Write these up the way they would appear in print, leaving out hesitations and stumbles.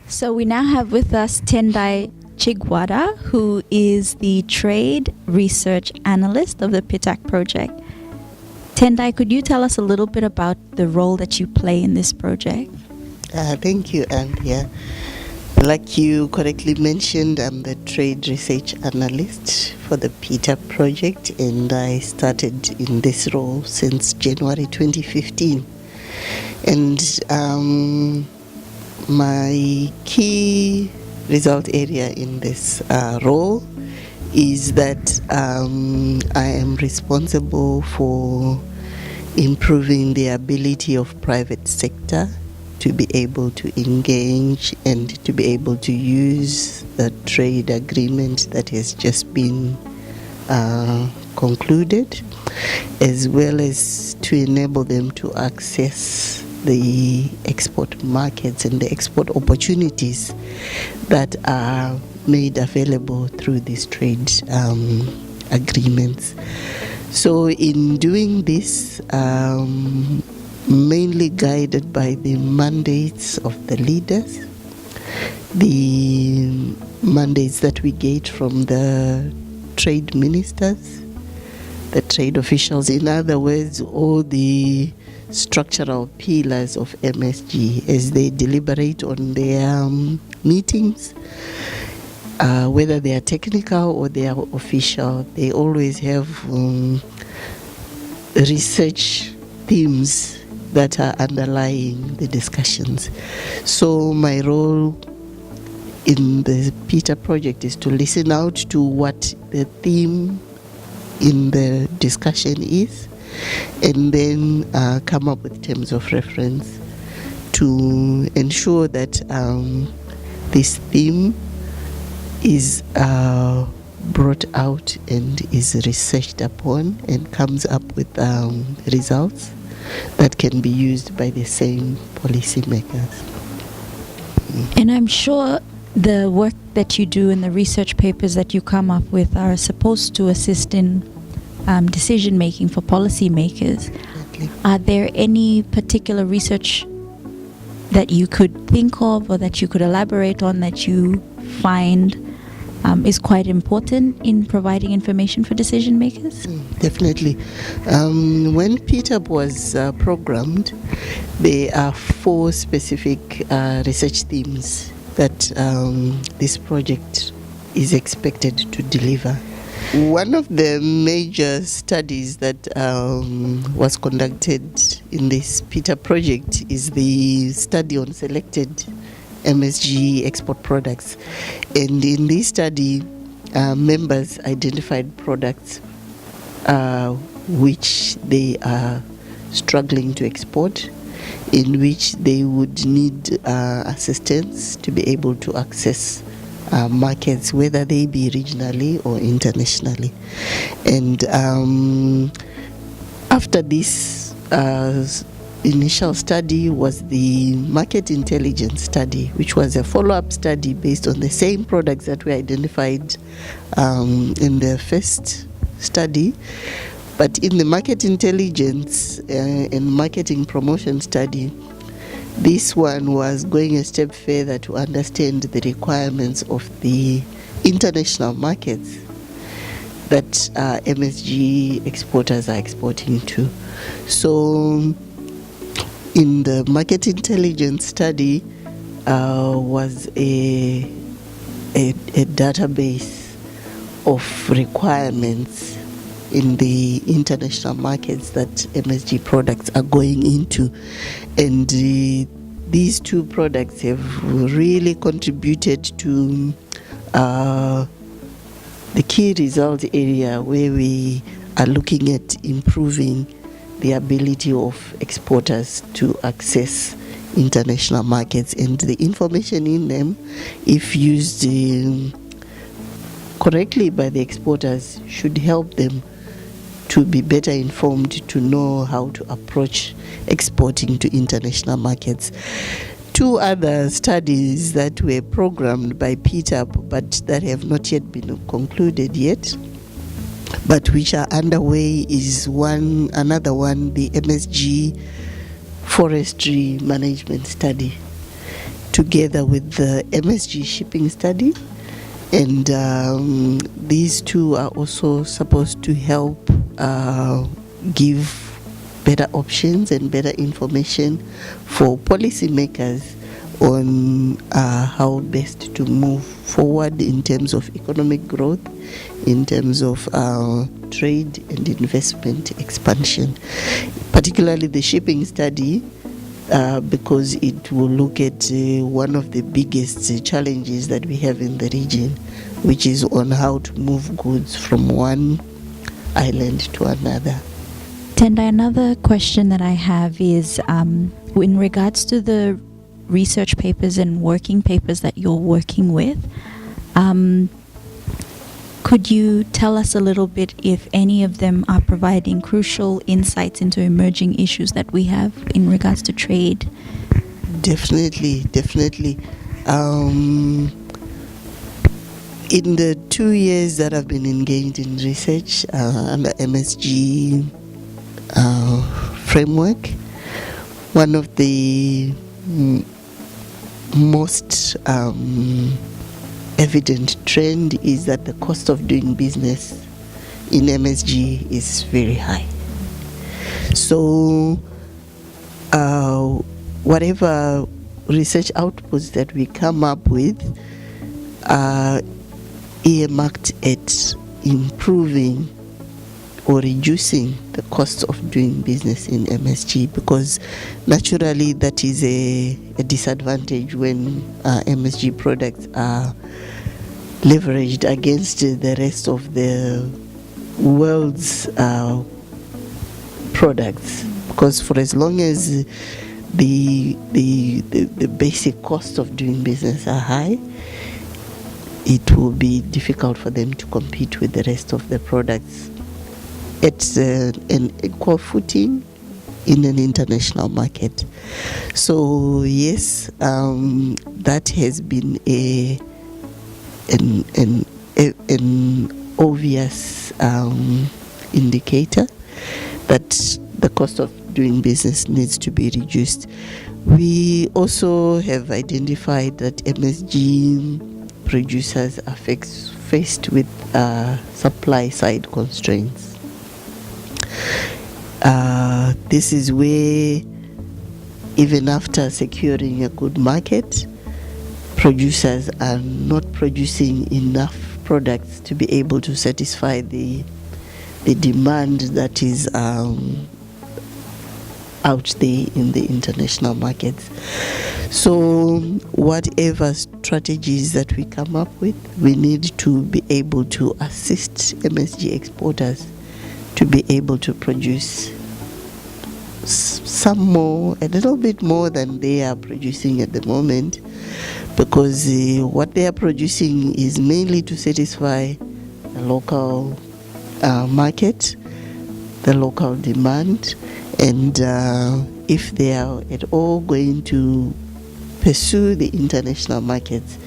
So we now have with us Tendai Chigwada, who is the Trade Research Analyst of the PITAP Project. Tendai, could you tell us a little bit about the role that you play in this project? Thank you, Andia. Like you correctly mentioned, I'm the Trade Research Analyst for the PITAP Project, and I started in this role since January 2015. And my key result area in this role is that I am responsible for improving the ability of private sector to be able to engage and to be able to use the trade agreement that has just been concluded, as well as to enable them to access the export markets and the export opportunities that are made available through these trade agreements. So in doing this, mainly guided by the mandates of the leaders, the mandates that we get from the trade ministers, the trade officials, in other words, all the structural pillars of MSG as they deliberate on their meetings, whether they are technical or they are official. They always have research themes that are underlying the discussions. So my role in the PITAP project is to listen out to what the theme in the discussion is, and then come up with terms of reference to ensure that this theme is brought out and is researched upon and comes up with results that can be used by the same policymakers. And I'm sure the work that you do and the research papers that you come up with are supposed to assist in decision making for policymakers. Exactly. Are there any particular research that you could think of or that you could elaborate on that you find is quite important in providing information for decision makers? Definitely. When PITAP was programmed, there are 4 specific research themes that this project is expected to deliver. One of the major studies that was conducted in this PITAP project is the study on selected MSG export products. And in this study, members identified products which they are struggling to export, in which they would need assistance to be able to access markets, whether they be regionally or internationally. And after this initial study was the market intelligence study, which was a follow-up study based on the same products that were identified in the first study. But in the market intelligence and marketing promotion study, this one was going a step further to understand the requirements of the international markets that MSG exporters are exporting to. So in the market intelligence study was a database of requirements in the international markets that MSG products are going into. And these 2 products have really contributed to the key result area where we are looking at improving the ability of exporters to access international markets, and the information in them, if used correctly by the exporters, should help them to be better informed to know how to approach exporting to international markets. 2 other studies that were programmed by PITAP but that have not yet been concluded yet, but which are underway, is another one, the MSG forestry management study, together with the MSG shipping study. And these two are also supposed to help give better options and better information for policymakers on how best to move forward in terms of economic growth, in terms of trade and investment expansion, particularly the shipping study, because it will look at one of the biggest challenges that we have in the region, which is on how to move goods from one island to another. Tendai, another question that I have is in regards to the research papers and working papers that you're working with, could you tell us a little bit if any of them are providing crucial insights into emerging issues that we have in regards to trade? Definitely. In the 2 years that I've been engaged in research under MSG framework, one of the most evident trend is that the cost of doing business in MSG is very high. So whatever research outputs that we come up with are earmarked at improving or reducing the cost of doing business in MSG, because naturally that is a disadvantage when MSG products are leveraged against the rest of the world's products, because for as long as the basic cost of doing business are high, it will be difficult for them to compete with the rest of the products at an equal footing in an international market. So yes, that has been an obvious indicator that the cost of doing business needs to be reduced. We also have identified that MSG producers are faced with supply side constraints. This is where, even after securing a good market, producers are not producing enough products to be able to satisfy the demand that is out there in the international markets. So whatever strategies that we come up with, we need to be able to assist MSG exporters to be able to produce some more, a little bit more than they are producing at the moment, because what they are producing is mainly to satisfy the local market, the local demand, and if they are at all going to pursue the international markets,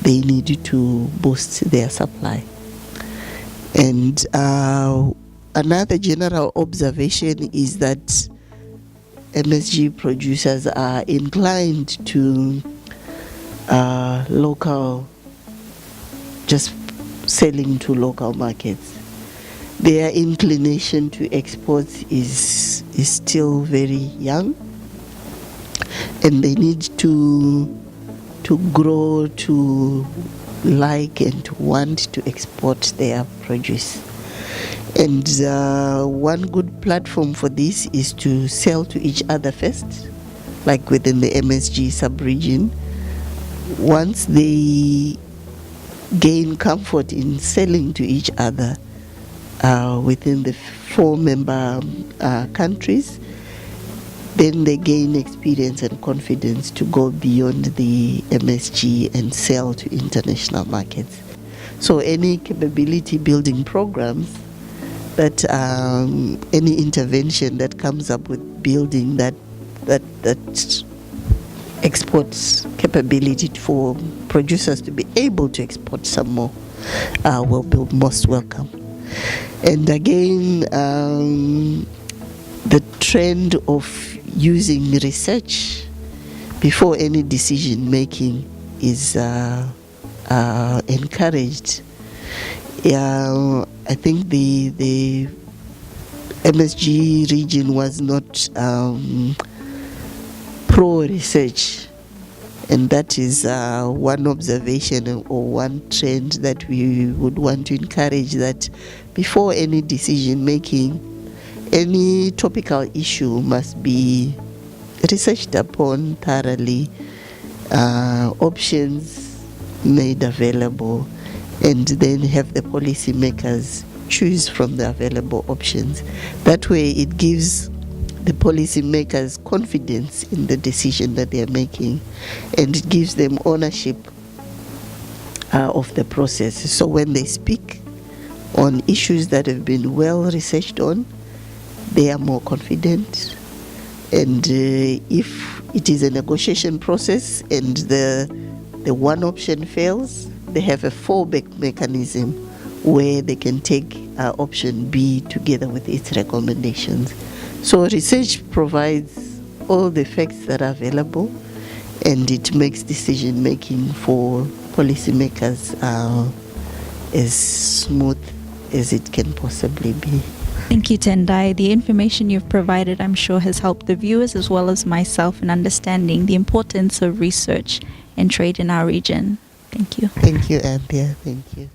they need to boost their supply. And another general observation is that MSG producers are inclined to local, just selling to local markets. Their inclination to exports is still very young, and they need to grow to like and to want to export their produce. And one good platform for this is to sell to each other first, like within the MSG sub-region. Once they gain comfort in selling to each other within the 4 member countries, then they gain experience and confidence to go beyond the MSG and sell to international markets. So any capability building programs, that any intervention that comes up with building that exports capability for producers to be able to export some more will be most welcome. And again, the trend of using research before any decision making is encouraged. I think the MSG region was not pro-research, and that is one observation or one trend that we would want to encourage, that before any decision making, any topical issue must be researched upon thoroughly, options made available, and then have the policymakers choose from the available options. That way it gives the policymakers confidence in the decision that they are making, and it gives them ownership of the process. So when they speak on issues that have been well researched on, they are more confident. And if it is a negotiation process and the one option fails, they have a fallback mechanism where they can take option B together with its recommendations. So research provides all the facts that are available, and it makes decision making for policymakers as smooth as it can possibly be. Thank you, Tendai. The information you've provided, I'm sure, has helped the viewers as well as myself in understanding the importance of research and trade in our region. Thank you. Thank you, Anthea. Thank you.